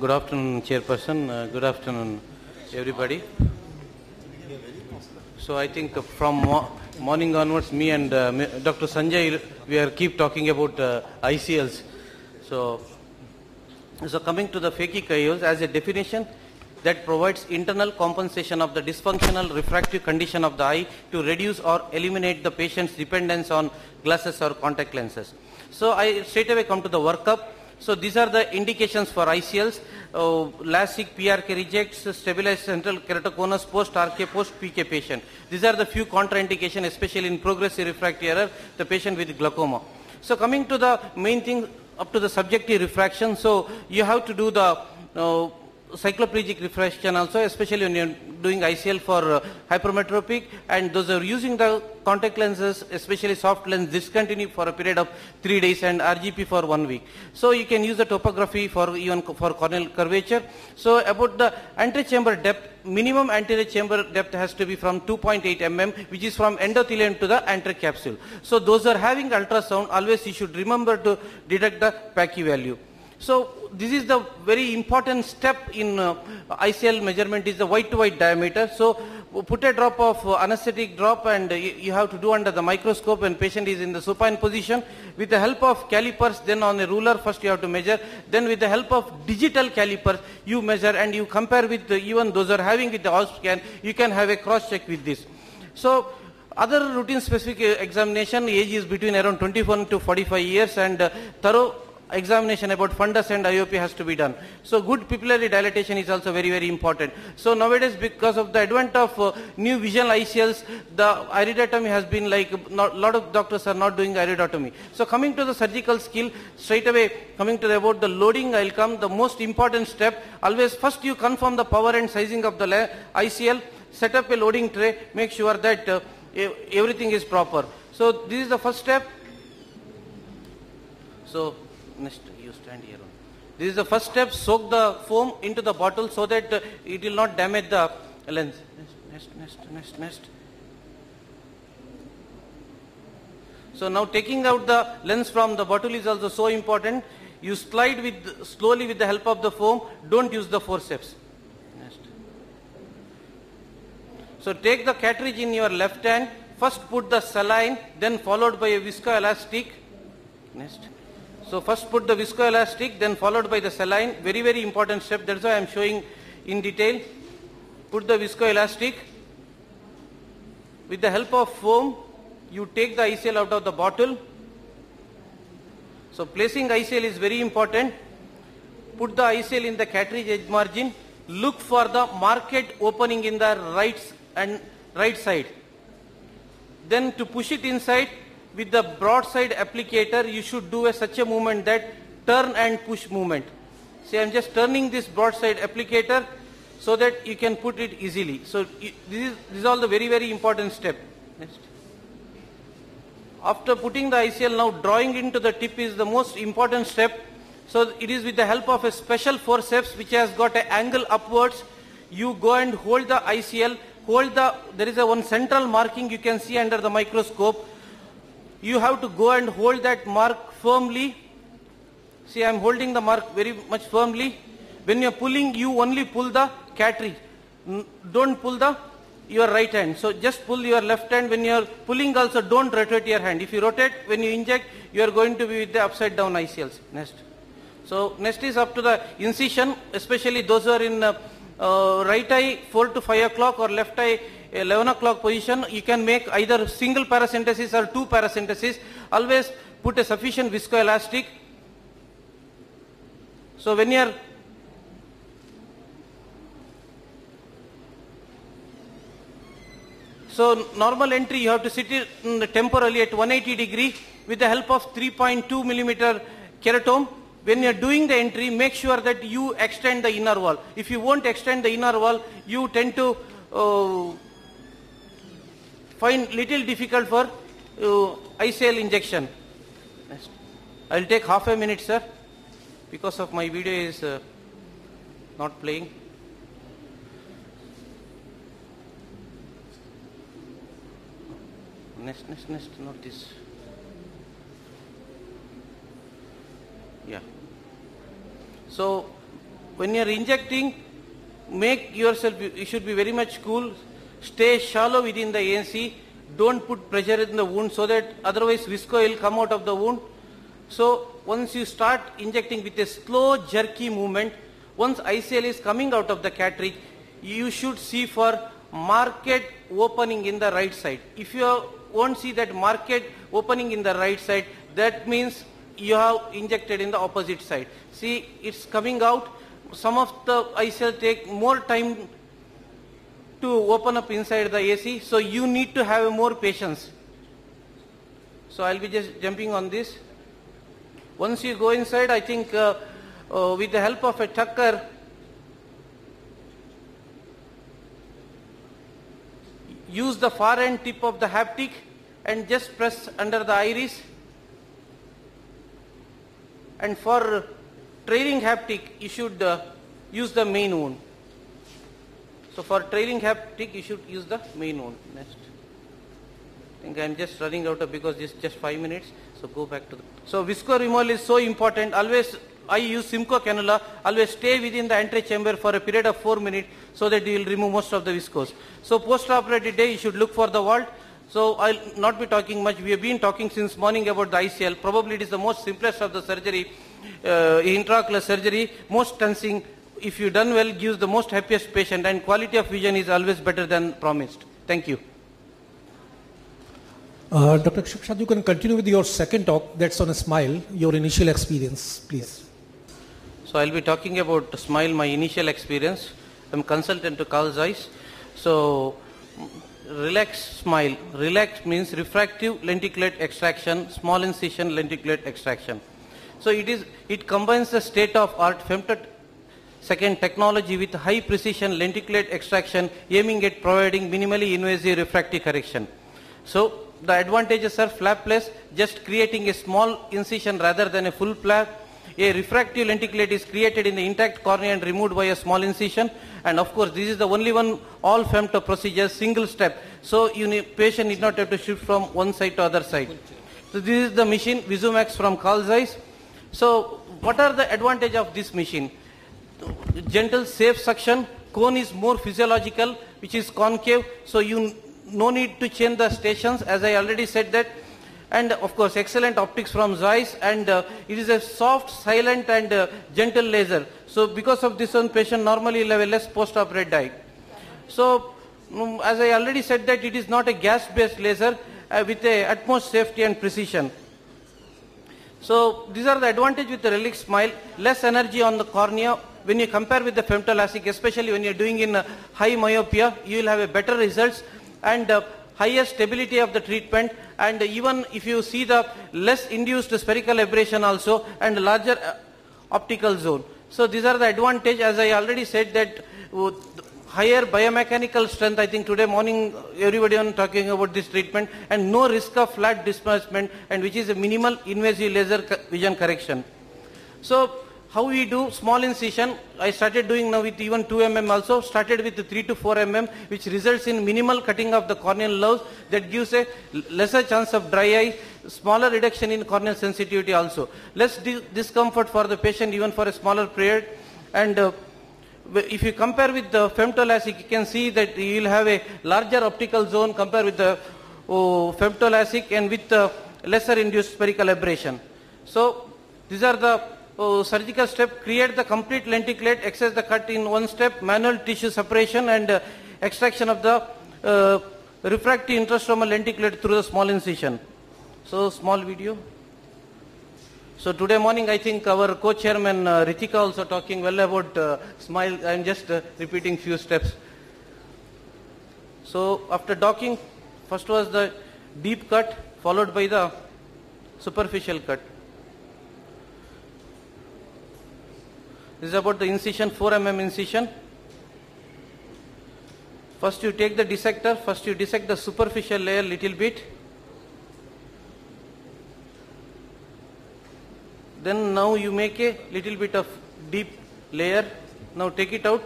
Good afternoon, Chairperson. Good afternoon, everybody. So I think from morning onwards, me and Dr. Sanjay, we are keep talking about ICLs. So coming to the phakic as a definition that provides internal compensation of the dysfunctional refractive condition of the eye to reduce or eliminate the patient's dependence on glasses or contact lenses. So I straight away come to the workup. So these are the indications for ICLs, LASIK, PRK rejects, stabilized central keratoconus, post-RK, post-PK patient. These are the few contraindications, especially in progressive refractive error, the patient with glaucoma. So coming to the main thing, up to the subjective refraction, so you have to do the cycloplegic refraction also, especially when you're doing ICL for hypermetropic, and those are using the contact lenses, especially soft lens, discontinue for a period of 3 days and RGP for 1 week. So you can use the topography for even for corneal curvature. So about the anterior chamber depth, minimum anterior chamber depth has to be from 2.8 mm, which is from endothelium to the anterior capsule. So those are having ultrasound, always you should remember to deduct the Pachy value. So this is the very important step in ICL measurement, is the white to white diameter. So put a drop of anesthetic drop, and you have to do under the microscope when patient is in the supine position. With the help of calipers, then on a ruler first you have to measure, then with the help of digital calipers you measure, and you compare with even those are having with the Holz scan, you can have a cross check with this. So other routine specific examination, age is between around 21 to 45 years, and thorough examination about fundus and IOP has to be done. So good pupillary dilatation is also very, very important. So nowadays, because of the advent of new visual ICLs, the iridotomy has been like, a lot of doctors are not doing iridotomy. So coming to the surgical skill, straight away coming to about the loading, I'll come. The most important step, always first you confirm the power and sizing of the ICL, set up a loading tray, make sure that everything is proper. So this is the first step. So next, you stand here. This is the first step. Soak the foam into the bottle so that it will not damage the lens. Next. So now taking out the lens from the bottle is also so important. You slide slowly with the help of the foam. Don't use the forceps. Next. So take the cartridge in your left hand. First put the saline, then followed by a viscoelastic. Next. So first put the viscoelastic, then followed by the saline. Very, very important step. That's why I am showing in detail. Put the viscoelastic. With the help of foam, you take the ICL out of the bottle. So placing ICL is very important. Put the ICL in the cartridge edge margin. Look for the market opening in the right side. Then to push it inside, with the broadside applicator, you should do such a movement that turn and push movement. See, I am just turning this broadside applicator so that you can put it easily. So this is all the very, very important step. Next. After putting the ICL, now drawing into the tip is the most important step. So it is with the help of a special forceps which has got an angle upwards. You go and hold the ICL, there is one central marking you can see under the microscope. You have to go and hold that mark firmly. See, I am holding the mark very much firmly. When you are pulling, you only pull the cartridge. Don't pull your right hand. So just pull your left hand. When you are pulling also, don't rotate your hand. If you rotate, when you inject, you are going to be with the upside down ICLs. Next. So next is up to the incision, especially those who are in right eye 4 to 5 o'clock or left eye 11 o'clock position. You can make either single paracentesis or 2 paracentesis. Always put a sufficient viscoelastic. So when you are normal entry, you have to sit it temporarily at 180 degree with the help of 3.2 millimeter keratome. When you are doing the entry, make sure that you extend the inner wall. If you won't extend the inner wall, you tend to find little difficult for ICL injection. Next. I will take half a minute, sir, because of my video is not playing. Next, not this. Yeah. So when you are injecting, make yourself, you should be very much cool, stay shallow within the ANC, don't put pressure in the wound so that otherwise visco will come out of the wound. So once you start injecting with a slow jerky movement, once ICL is coming out of the cartridge, you should see for market opening in the right side. If you won't see that market opening in the right side, that means you have injected in the opposite side. See, it's coming out. Some of the ICL take more time to open up inside the AC, so you need to have more patience. So I'll be just jumping on this. Once you go inside, I think with the help of a tucker, use the far end tip of the haptic and just press under the iris. And for trailing haptic, you should use the main wound. So for trailing haptic, you should use the main wound. Next. I think I'm just running out of, because it's just 5 minutes. So go back to the. So visco removal is so important. Always, I use Simcoe cannula. Always stay within the antechamber for a period of 4 minutes so that you will remove most of the viscose. So post-operative day, you should look for the vault. So I'll not be talking much. We have been talking since morning about the ICL. Probably it is the most simplest of the surgery, intraocular surgery. Most tensing, if you done well, gives the most happiest patient, and quality of vision is always better than promised. Thank you. Dr. Shukshad, you can continue with your second talk. That's on a smile, your initial experience, please. So I'll be talking about smile, my initial experience. I'm consultant to Carl Zeiss. So relax smile. Relax means refractive lenticulate extraction, small incision lenticulate extraction. So it combines the state-of-art femtosecond technology with high precision lenticulate extraction, aiming at providing minimally invasive refractive correction. So the advantages are flapless, just creating a small incision rather than a full flap. A refractive lenticulate is created in the intact cornea and removed by a small incision. And of course, this is the only one all femto procedures, single step. So patient need not have to shift from one side to other side. So this is the machine Visumax from Carl Zeiss. So what are the advantage of this machine? Gentle, safe suction. Cone is more physiological, which is concave. So you no need to change the stations, as I already said that. And of course, excellent optics from Zeiss, and it is a soft, silent and gentle laser. So because of this one, patient normally will have a less post-operative dye. So as I already said that it is not a gas-based laser with a utmost safety and precision. So these are the advantage with the Relic Smile. Less energy on the cornea. When you compare with the femtoLASIK, especially when you are doing in high myopia, you will have a better results and higher stability of the treatment, and even if you see the less induced spherical aberration also and larger optical zone. So these are the advantage, as I already said that higher biomechanical strength. I think today morning everybody on talking about this treatment, and no risk of flat displacement, and which is a minimal invasive laser vision correction. So how we do small incision, I started doing now with even 2 mm also, started with 3 to 4 mm, which results in minimal cutting of the corneal lobes, that gives a lesser chance of dry eye, smaller reduction in corneal sensitivity also. Less discomfort for the patient even for a smaller period. And if you compare with the femtoLASIK, you can see that you will have a larger optical zone compared with the femtoLASIK, and with lesser induced spherical aberration. So these are the surgical step. Create the complete lenticulate, access the cut in one step, manual tissue separation and extraction of the refractive intrastromal lenticulate through the small incision. So small video. So today morning I think our co-chairman Ritika also talking well about smile. I am just repeating few steps. So after docking, first was the deep cut followed by the superficial cut. This is about the incision, 4 mm incision. First you take the dissector, first you dissect the superficial layer little bit. Then now you make a little bit of deep layer. Now take it out,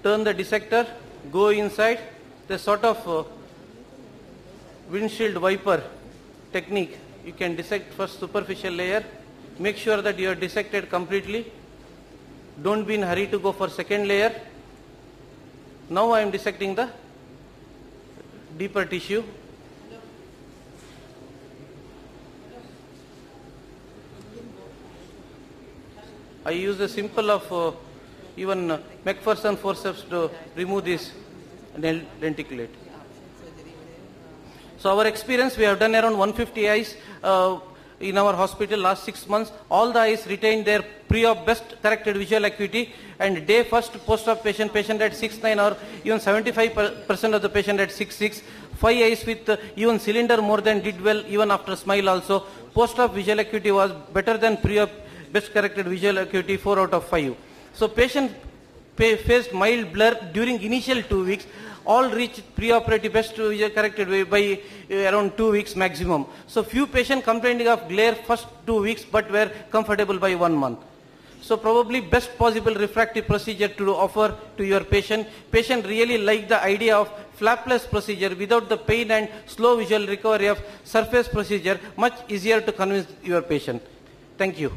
turn the dissector, go inside. The sort of windshield wiper technique. You can dissect first superficial layer. Make sure that you are dissected completely. Don't be in hurry to go for second layer. Now I am dissecting the deeper tissue. I use a simple of even McPherson forceps to remove this denticulate. So our experience, we have done around 150 eyes in our hospital last 6 months. All the eyes retained their pre-op best corrected visual acuity, and day first post-op patient at 6.9 or even 75% of the patient at 6.6. 5 eyes with even cylinder more than did well even after smile also. Post-op visual acuity was better than pre-op best corrected visual acuity, 4 out of 5. So patient faced mild blur during initial 2 weeks. All reached preoperative best visual corrected by around 2 weeks maximum. So few patients complaining of glare first 2 weeks but were comfortable by 1 month. So probably best possible refractive procedure to offer to your patient. Patient really liked the idea of flapless procedure without the pain and slow visual recovery of surface procedure. Much easier to convince your patient. Thank you.